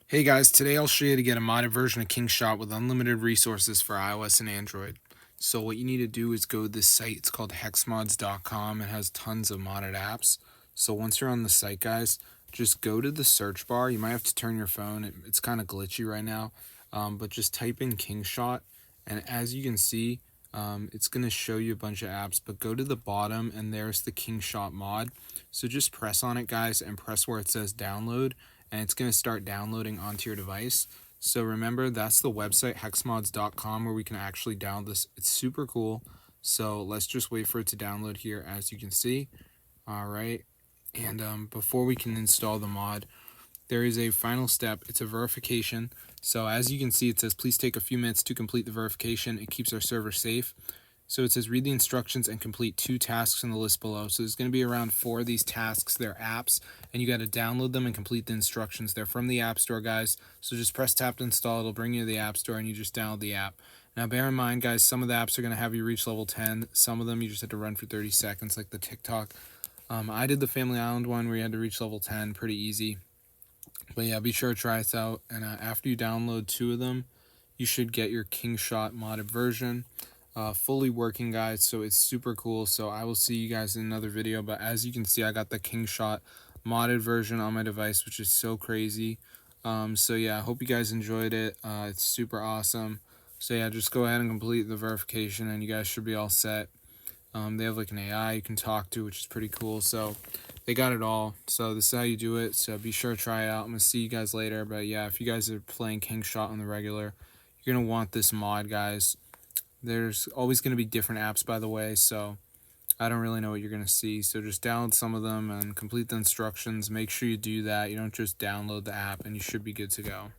Hey guys, today I'll show you how to get a modded version of Kingshot with unlimited resources for iOS and Android. So what you need to do is go to this site. It's called hexmods.com. It has tons of modded apps. So once you're on the site, guys, just go to the search bar. You might have to turn your phone. It's kind of glitchy right now, but just type in Kingshot, and as you can see, it's going to show you a bunch of apps, but go to the bottom and there's the Kingshot mod. So just press on it, guys, and press where it says download, and it's going to start downloading onto your device. So remember, that's the website hexmods.com where we can actually download this. It's super cool. So let's just wait for it to download here, as you can see. All right. And before we can install the mod, there is a final step. It's a verification. So as you can see, it says, please take a few minutes to complete the verification. It keeps our server safe. So it says, read the instructions and complete 2 tasks in the list below. So there's going to be around 4 of these tasks. They're apps, and you got to download them and complete the instructions. They're from the App Store, guys. So just press tap to install. It'll bring you to the App Store, and you just download the app. Now, bear in mind, guys, some of the apps are going to have you reach level 10. Some of them you just have to run for 30 seconds, like the TikTok. I did the Family Island one where you had to reach level 10. Pretty easy. But yeah, be sure to try this out. And after you download 2 of them, you should get your Kingshot modded version. Fully working, guys, so it's super cool. So I will see you guys in another video, but as you can see, I got the Kingshot modded version on my device, which is so crazy. So yeah, I hope you guys enjoyed it. It's super awesome. So yeah, just go ahead and complete the verification and you guys should be all set. They have like an AI you can talk to, which is pretty cool. So they got it all. So this is how you do it. So be sure to try it out. I'm gonna see you guys later. But yeah, if you guys are playing Kingshot on the regular, you're gonna want this mod, guys. There's always going to be different apps, by the way, so I don't really know what you're going to see. So just download some of them and complete the instructions. Make sure you do that. You don't just download the app, and you should be good to go.